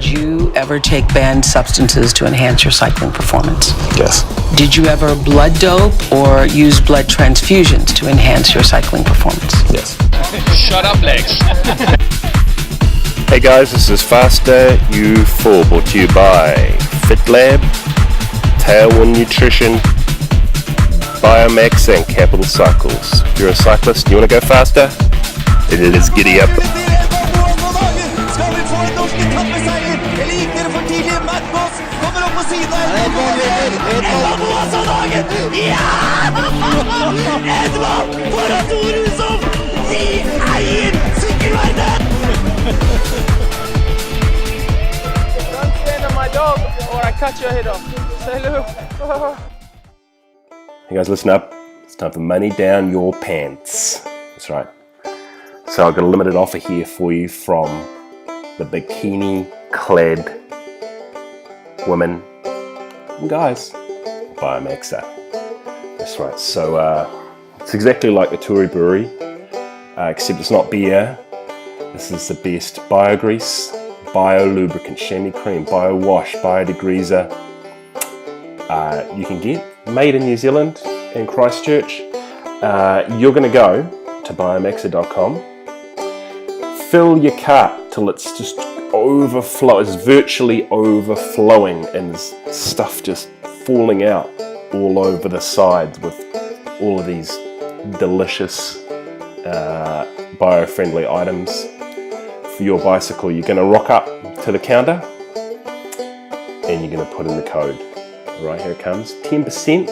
Did you ever take banned substances to enhance your cycling performance? Yes. Did you ever blood dope or use blood transfusions to enhance your cycling performance? Yes. Shut up, Lex. Hey guys, this is Faster U4, brought to you by FitLab, Tailwind Nutrition, Biomax and Capital Cycles. If you're a cyclist and you want to go faster, then let's giddy up. Don't stand on my dog or I cut your head off. Say hello. Hey guys, listen up. It's time for money down your pants. That's right. So I've got a limited offer here for you from the bikini-clad women and guys, Biomaxa. That's right. So it's exactly like the Tory Brewery, except it's not beer. This is the best bio-grease, bio-lubricant, chamois cream, bio-wash, bio-degreaser you can get, made in New Zealand in Christchurch. You're going to go to biomaxa.com, fill your cart till it's just it's virtually overflowing, and there's stuff just falling out all over the sides with all of these delicious bio-friendly items for your bicycle. You're going to rock up to the counter and you're going to put in the code. Right, here it comes. 10%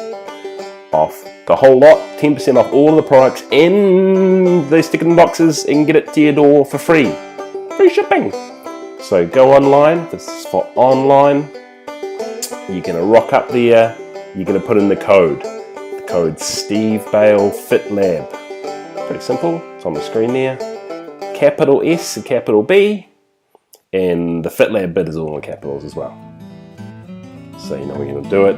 off the whole lot, 10% off all of the products, and they stick it in boxes and get it to your door for free. Free shipping. So go online. This is for online. You're going to rock up there. You're going to put in the code. The code's Steve Bale Fit Lab. Pretty simple. It's on the screen there. Capital S and capital B. And the Fit Lab bit is all in capitals as well. So you know we're going to do it.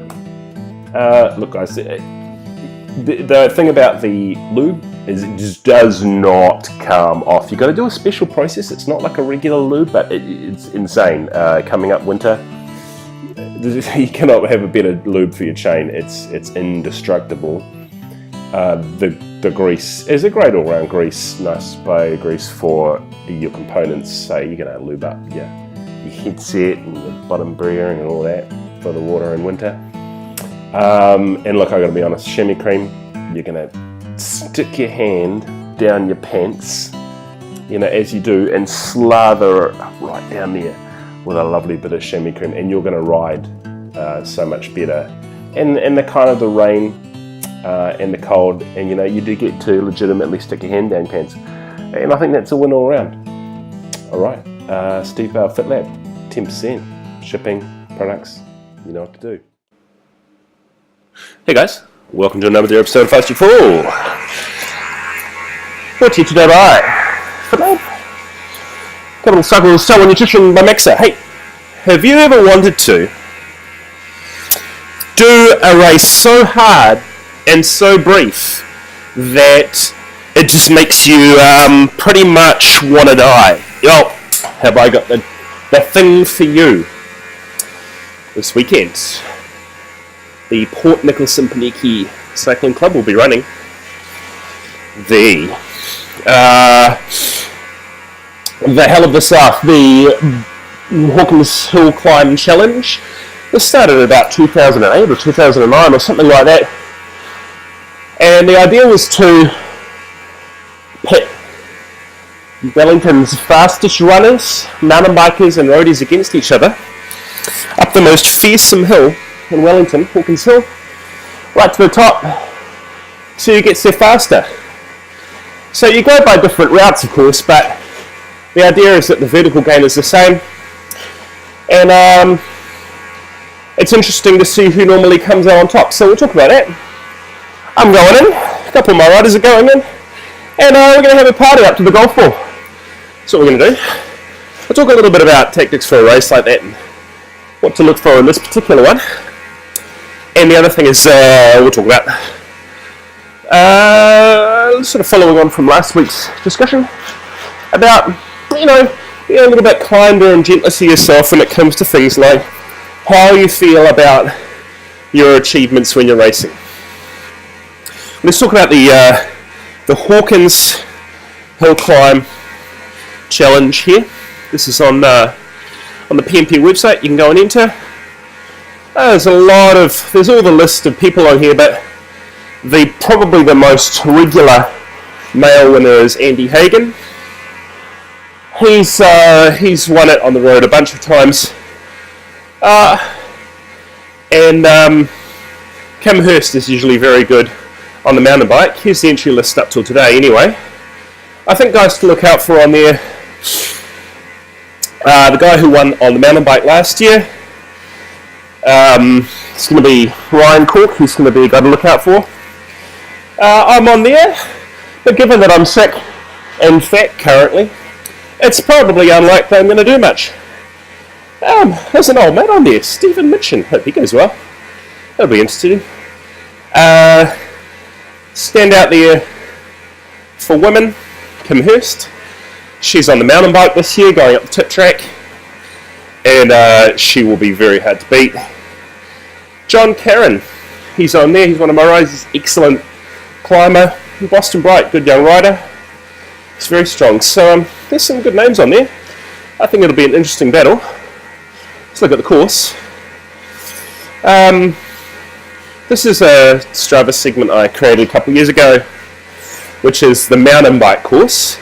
Look guys, the thing about the lube is it just does not come off. You've got to do a special process. It's not like a regular lube, but it's insane. Coming up winter, you cannot have a better lube for your chain. It's indestructible. The grease is a great all-round grease, nice bio grease for your components. So you're going to lube up your headset and the bottom bearing and all that for the water in winter. And look, I gotta be honest, chamois cream, you're gonna stick your hand down your pants, you know, as you do, and slather it right down there with a lovely bit of chamois cream, and you're gonna ride so much better. And the kind of the rain and the cold, and you know, you do get to legitimately stick your hand down your pants. And I think that's a win all around. All right, Steve Bale Fit Lab, 10% shipping, products. You know what to do. Hey guys, welcome to another episode of Fast You Fall. Brought to you today by FitLab, Capital Cycles, Tailwind Nutrition by Maxa. Hey, have you ever wanted to do a race so hard and so brief that it just makes you pretty much want to die? Yo, have I got the thing for you? This weekend, the Port Nicholson Paniki Cycling Club will be running the Hell of the South, the Hawkins HELLClimb Challenge. This started about 2008 or 2009 or something like that, and the idea was to pit Wellington's fastest runners, mountain bikers and roadies against each other up the most fearsome hill in Wellington, Hawkins Hill, right to the top, so you get there faster. So you go by different routes, of course, but the idea is that the vertical gain is the same, and it's interesting to see who normally comes out on top. So we'll talk about that. I'm going in, a couple of my riders are going in, and we're going to have a party up to the golf ball. That's what we're going to do. We'll talk a little bit about tactics for a race like that, and what to look for in this particular one. And the other thing is we'll talk about sort of following on from last week's discussion about, you know, be a little bit kinder and gentler to yourself when it comes to things like how you feel about your achievements when you're racing. Let's talk about the Hawkins HELLClimb challenge here. This is on the PMP website. You can go and enter. There's all the list of people on here, but probably the most regular male winner is Andy Hagen. He's won it on the road a bunch of times. And Kim Hurst is usually very good on the mountain bike. Here's the entry list up till today anyway. I think guys to look out for on there, the guy who won on the mountain bike last year, it's going to be Ryan Cork. He's going to be a guy to look out for. I'm on there, but given that I'm sick and fat currently, it's probably unlikely I'm going to do much. There's an old mate on there, Stephen Mitchin. Hope he goes well. That'll be interesting. Stand out there for women, Kim Hurst. She's on the mountain bike this year, going up the tip track, and she will be very hard to beat. John Caron, he's on there. He's one of my riders. Excellent climber. Boston Bright, good young rider. He's very strong. So there's some good names on there. I think it'll be an interesting battle. Let's look at the course. This is a Strava segment I created a couple of years ago, which is the mountain bike course.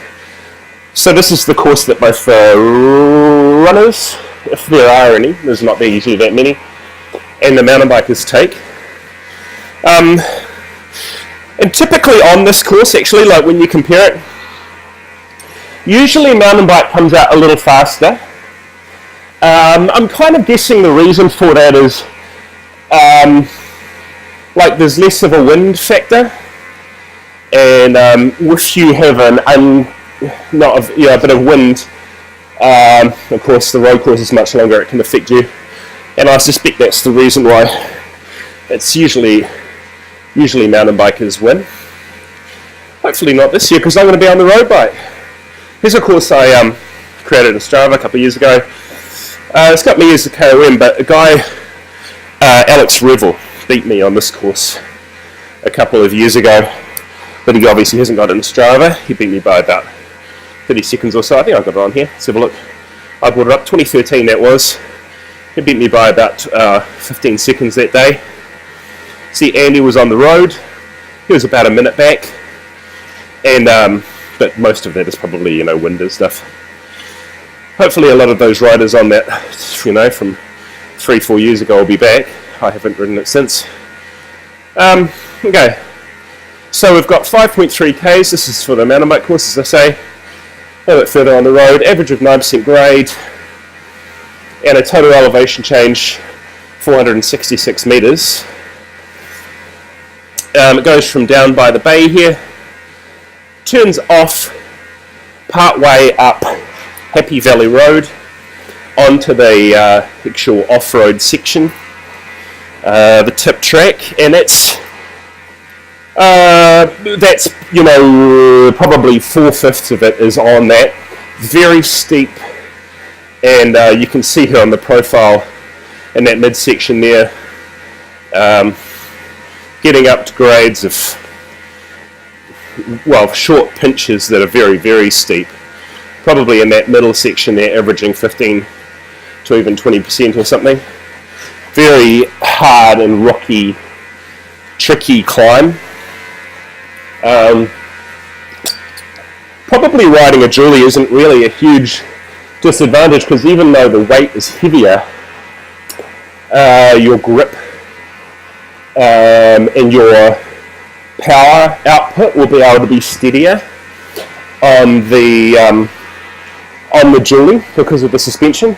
So this is the course that both runners, if there are any, there's not usually that many, and the mountain bikers take. And typically on this course, actually, like when you compare it, usually mountain bike comes out a little faster. I'm kind of guessing the reason for that is like there's less of a wind factor, and if you have a bit of wind, of course the road course is much longer, it can affect you, and I suspect that's the reason why it's usually mountain bikers win. Hopefully not this year, because I'm going to be on the road bike. Here's a course I created in Strava a couple of years ago. It's got me as a KOM, but a guy, Alex Revel, beat me on this course a couple of years ago, but he obviously hasn't got it in Strava. He beat me by about 30 seconds or so. I think I've got it on here. Let's have a look. I brought it up, 2013 that was. He beat me by about 15 seconds that day. See, Andy was on the road. He was about a minute back, and but most of that is probably wind and stuff. Hopefully a lot of those riders on that, from 3-4 years ago will be back. I haven't ridden it since. Okay, so we've got 5.3 Ks. This is for the mountain bike course, as I say. A little bit further on the road, average of 9% grade, and a total elevation change 466 meters. It goes from down by the bay here, turns off part way up Happy Valley Road onto the actual off-road section, the tip track, and that's probably 4/5 of it is on that. Very steep, and you can see here on the profile in that midsection there, getting up to grades of, short pinches that are very, very steep. Probably in that middle section there, averaging 15 to even 20% or something. Very hard and rocky, tricky climb. Probably riding a dually isn't really a huge disadvantage, because even though the weight is heavier, your grip and your power output will be able to be steadier on the dually because of the suspension.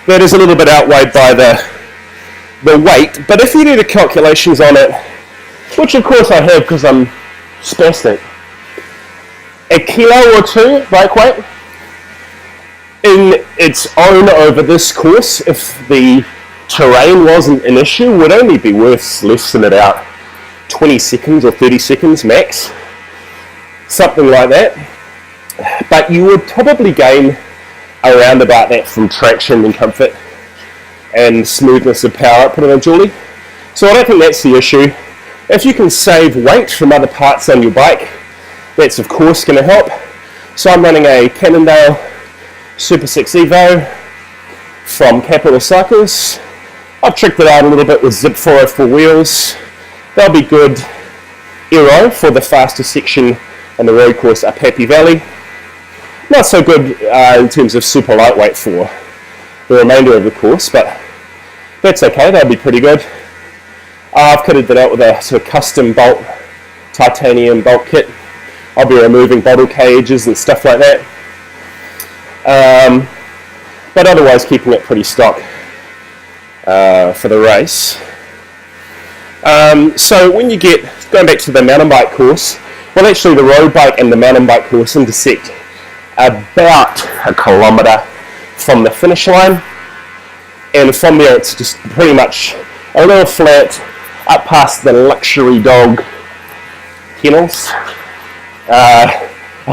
That is a little bit outweighed by the weight, but if you do the calculations on it, which of course I have because I'm spastic, a kilo or two bike weight in its own over this course, if the terrain wasn't an issue, would only be worth less than about 20 seconds or 30 seconds max, something like that. But you would probably gain around about that from traction and comfort and smoothness of power output on a dually. So I don't think that's the issue. If you can save weight from other parts on your bike, that's of course going to help. So I'm running a Cannondale Super 6 Evo from Capital Cycles. I've tricked it out a little bit with Zip 404 wheels. They'll be good aero for the faster section on the road course up Happy Valley. Not so good in terms of super lightweight for the remainder of the course, but that's okay, they'll be pretty good. I've kitted that out with a sort of custom bolt, titanium bolt kit. I'll be removing bottle cages and stuff like that. But otherwise keeping it pretty stock for the race. So when you get, going back to the mountain bike course, well actually the road bike and the mountain bike course intersect about 1 kilometre from the finish line, and from there it's just pretty much a little flat up past the luxury dog kennels at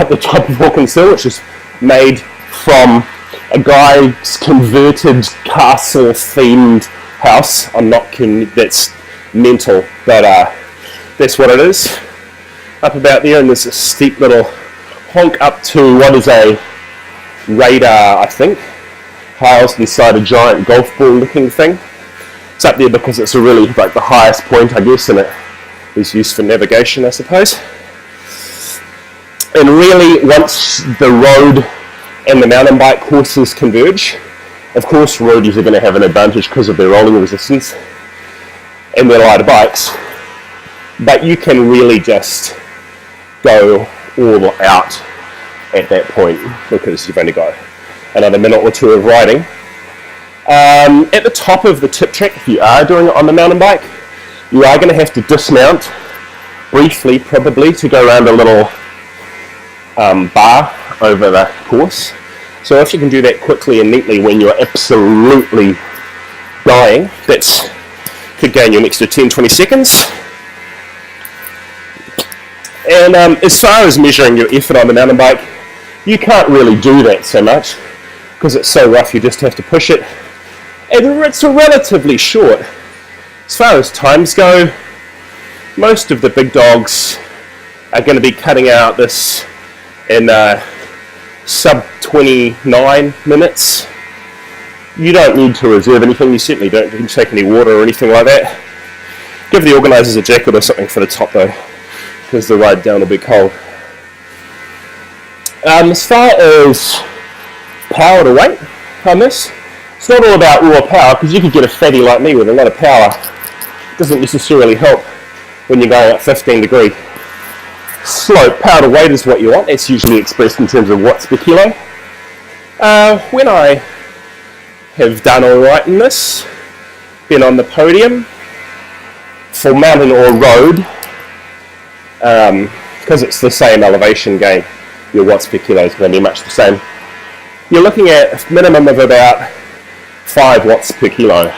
the top of Hawkins Hill, which is made from a guy's converted castle themed house. I'm not kidding, that's mental, but that's what it is. Up about there, and there's a steep little honk up to what is a radar, I think, housed inside a giant golf ball looking thing. It's up there because it's a really like the highest point, I guess, and it is used for navigation, I suppose. And really, once the road and the mountain bike courses converge, of course roadies are going to have an advantage because of their rolling resistance and their lighter bikes, but you can really just go all out at that point because you've only got another minute or two of riding. At the top of the tip track, if you are doing it on the mountain bike, you are going to have to dismount briefly, probably, to go around a little bar over the course. So if you can do that quickly and neatly when you're absolutely dying, that could gain you an extra 10-20 seconds. And as far as measuring your effort on the mountain bike, you can't really do that so much because it's so rough, you just have to push it. And it's relatively short. As far as times go, most of the big dogs are going to be cutting out this in sub 29 minutes. You don't need to reserve anything, you certainly don't need to take any water or anything like that. Give the organisers a jacket or something for the top though, because the ride down will be cold. As far as power to weight on this, it's not all about raw power, because you could get a fatty like me with a lot of power. It doesn't necessarily help when you're going at 15 degree slope. Power to weight is what you want. It's usually expressed in terms of watts per kilo. When I have done alright in this, been on the podium for mountain or road, because it's the same elevation gain, your watts per kilo is going to be much the same. You're looking at a minimum of about 5 watts per kilo.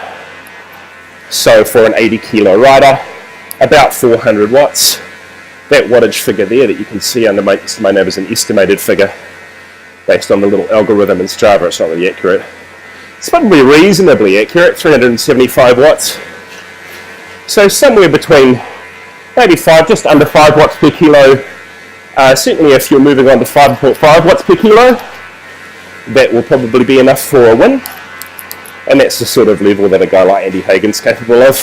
So for an 80 kilo rider, about 400 watts. That wattage figure there that you can see under my name is an estimated figure based on the little algorithm in Strava. It's not really accurate. It's probably reasonably accurate, 375 watts. So somewhere between maybe just under 5 watts per kilo. Certainly if you're moving on to 5.5 watts per kilo, that will probably be enough for a win. And that's the sort of level that a guy like Andy Hagen's capable of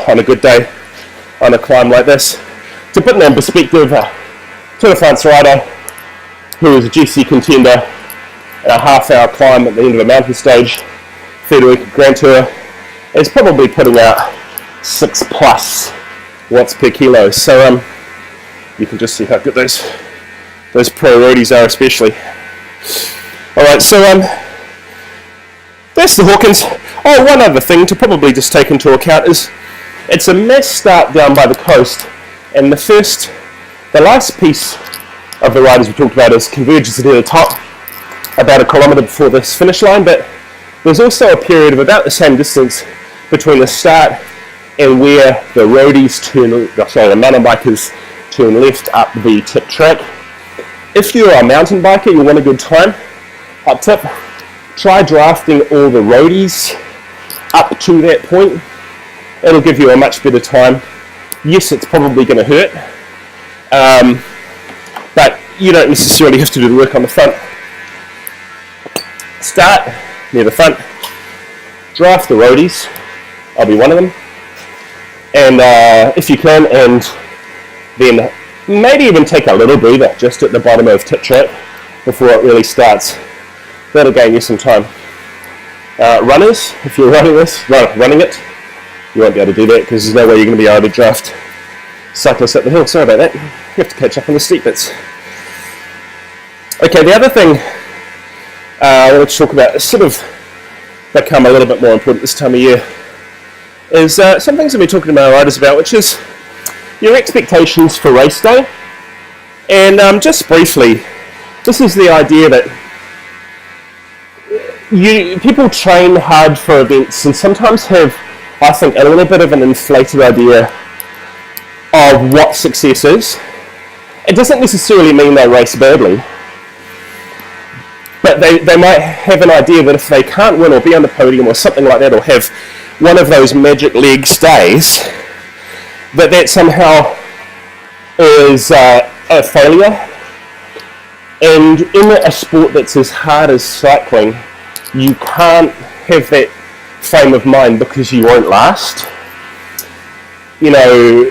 on a good day, on a climb like this. To put that in perspective, a Tour de France rider who is a GC contender in a half-hour climb at the end of a mountain stage, third week Grand Tour, is probably putting out 6+ watts per kilo. So you can just see how good those pro roadies are, especially. All right, so that's the Hawkins. Oh, one other thing to probably just take into account is it's a mass start down by the coast, and the last piece of the riders we talked about is converges near the top, about 1 kilometre before this finish line, but there's also a period of about the same distance between the start and where the the mountain bikers turn left up the tip track. If you're a mountain biker, you want a good time, hot tip, try drafting all the roadies up to that point. It'll give you a much better time. Yes, it's probably going to hurt, but you don't necessarily have to do the work on the front. Start near the front, draft the roadies, I'll be one of them, and if you can, and then maybe even take a little breather just at the bottom of tip track before it really starts. That'll gain you some time. Runners, if you're running it, you won't be able to do that because there's no way you're going to be able to draft cyclists up the hill. Sorry about that. You have to catch up on the steep bits. Okay, the other thing I want to talk about is sort of become a little bit more important this time of year is some things I've been talking to my riders about, which is your expectations for race day. And just briefly, this is the idea that people train hard for events and sometimes have, I think, a little bit of an inflated idea of what success is. It doesn't necessarily mean they race badly, but they might have an idea that if they can't win or be on the podium or something like that, or have one of those magic legs days, that somehow is a failure. And in a sport that's as hard as cycling, you can't have that frame of mind because you won't last. You know,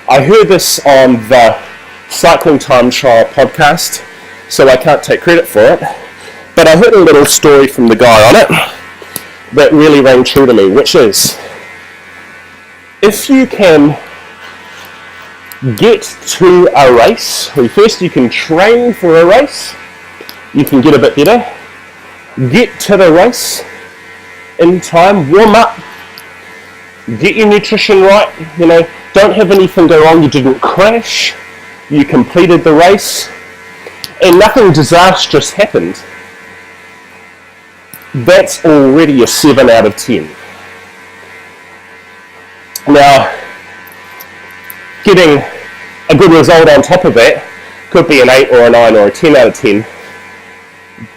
I heard this on the Cycling Time Trial podcast, so I can't take credit for it, but I heard a little story from the guy on it that really rang true to me, which is, if you can get to a race, first you can train for a race, you can get a bit better, get to the race in time, warm up, get your nutrition right, you know, don't have anything go wrong, you didn't crash, you completed the race, and nothing disastrous happened. That's already a 7 out of 10. Now, getting a good result on top of that could be an 8 or a 9 or a 10 out of 10.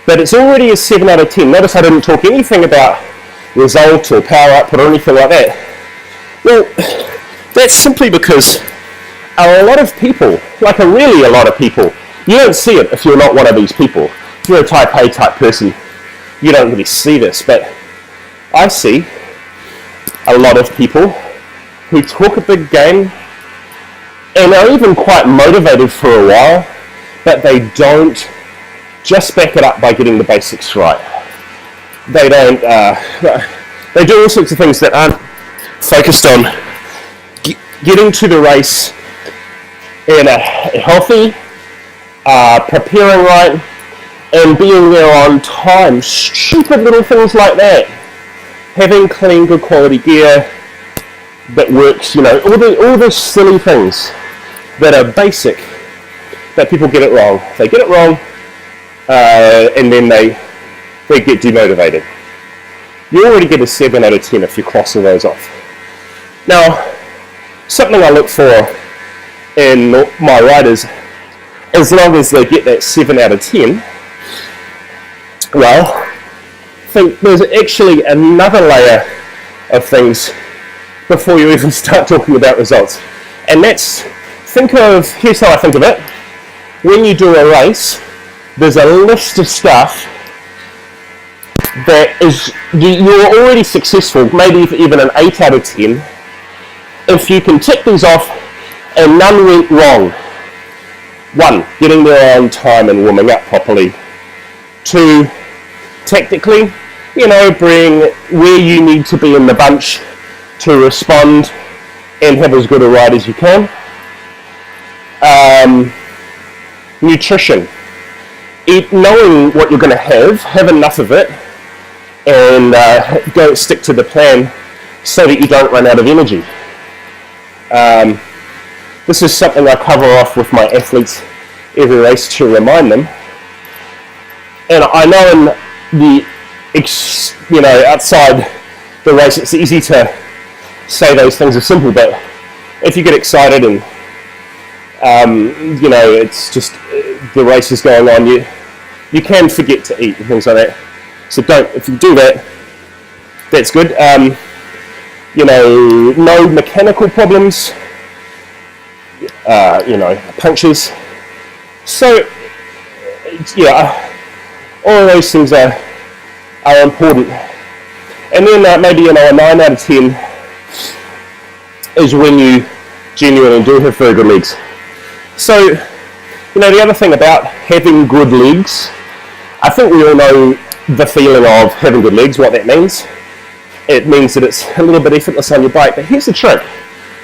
But it's already a 7 out of 10. Notice I didn't talk anything about result or power output or anything like that. Well, that's simply because a lot of people, like a lot of people, you don't see it if you're not one of these people. If you're a type A type person, you don't really see this, but I see a lot of people who talk a big game and are even quite motivated for a while, but they don't just back it up by getting the basics right. They don't, they do all sorts of things that aren't focused on getting to the race in a healthy, preparing right, and being there on time. Stupid little things like that. Having clean, good quality gear that works, you know, all the silly things that are basic, that people get it wrong. They get it wrong, and then they get demotivated. You already get a 7 out of 10 if you cross all those off. Now, something I look for in my riders, as long as they get that 7 out of 10, well, I think there's actually another layer of things before you even start talking about results. And that's, here's how I think of it. When you do a race, there's a list of stuff that is, you're already successful, maybe even an 8 out of 10, if you can tick these off and none went wrong. 1, getting there on time and warming up properly. 2, tactically, you know, bring where you need to be in the bunch to respond and have as good a ride as you can. Nutrition. Knowing what you're going to have enough of it, and go stick to the plan so that you don't run out of energy. This is something I cover off with my athletes every race to remind them. And I know in the, outside the race, it's easy to say those things are simple, but if you get excited and, it's just the race is going on, you can forget to eat and things like that. So don't, if you do that, that's good. You know, no mechanical problems, you know, punctures. So, yeah, all of those things are important. And then maybe, you know, a 9 out of 10 is when you genuinely do have very good legs. So, you know, the other thing about having good legs, I think we all know the feeling of having good legs, what that means. It means that it's a little bit effortless on your bike, but here's the trick.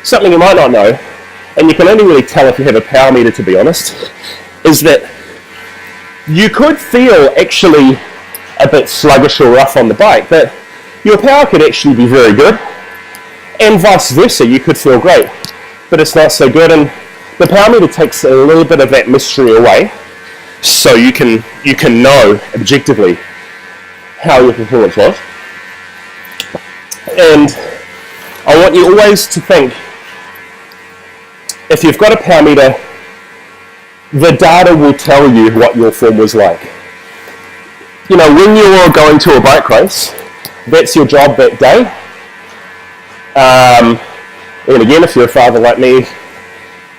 Something you might not know, and you can only really tell if you have a power meter, to be honest, is that you could feel actually a bit sluggish or rough on the bike, but your power could actually be very good, and vice versa, you could feel great, but it's not so good, and the power meter takes a little bit of that mystery away, so you can know objectively how your performance was. And I want you always to think, if you've got a power meter, the data will tell you what your form was like. You know, when you're going to a bike race, that's your job that day. And again, if you're a father like me,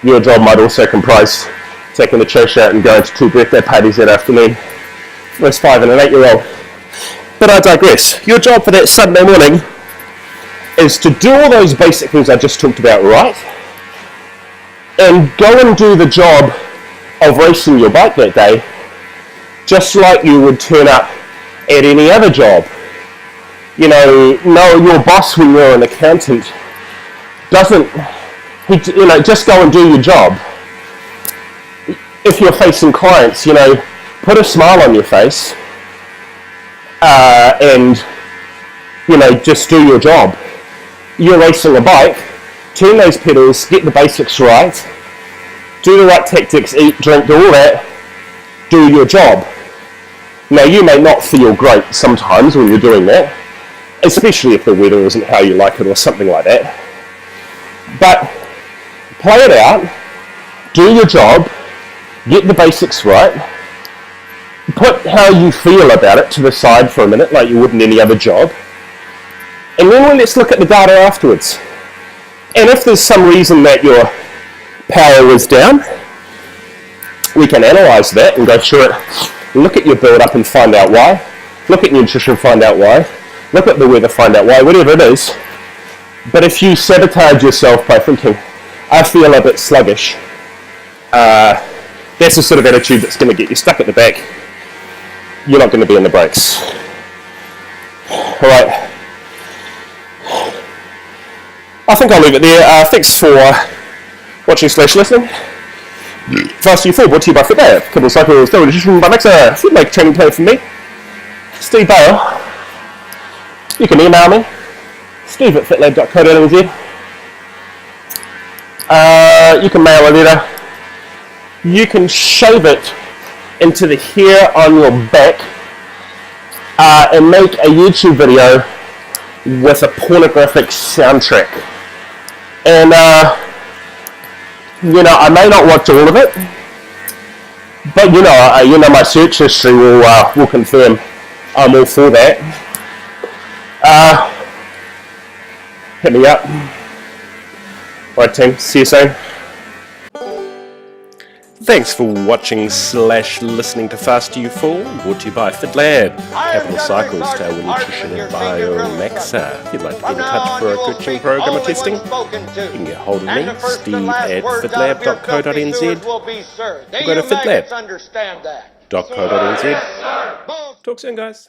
your job might also comprise taking the trash out and going to 2 birthday parties that afternoon. There's 5 and an 8-year-old. But I digress. Your job for that Sunday morning is to do all those basic things I just talked about right, and go and do the job of racing your bike that day, just like you would turn up at any other job. You know, your boss when you're an accountant doesn't, you know, just go and do your job. If you're facing clients, you know, put a smile on your face, and, you know, just do your job. You're racing a bike, turn those pedals, get the basics right, do the right tactics, eat, drink, do all that, do your job. Now, you may not feel great sometimes when you're doing that, especially if the weather isn't how you like it or something like that. But play it out, do your job, get the basics right, put how you feel about it to the side for a minute like you would in any other job, and then let's look at the data afterwards. And if there's some reason that your power was down, we can analyse that and go through it, look at your build-up and find out why, look at your nutrition, find out why, look at the weather, find out why, whatever it is. But if you sabotage yourself by thinking, I feel a bit sluggish, that's the sort of attitude that's going to get you stuck at the back. You're not going to be in the brakes. Alright. I think I'll leave it there. Thanks for watching / listening. Fast U4 brought to you by FYF. Couple of cycles, double nutrition by Maxa. Food make training plan for me. Steve Bale. You can email me. steve@fitlab.co.nz. You can mail a letter. You can shave it into the hair on your back and make a YouTube video with a pornographic soundtrack. And you know, I may not watch all of it, but you know, my search history will confirm I'm all for that. Hit me up. Alright team, see you soon. Thanks for watching / listening to Fast U4, brought to you by FitLab, Capital Cycles, Tailwind Nutrition and Biomaxa. If you'd like to get in touch for a coaching program or testing, you can get hold of me, steve@fitlab.co.nz, or go to fitlab.co.nz. Talk soon guys.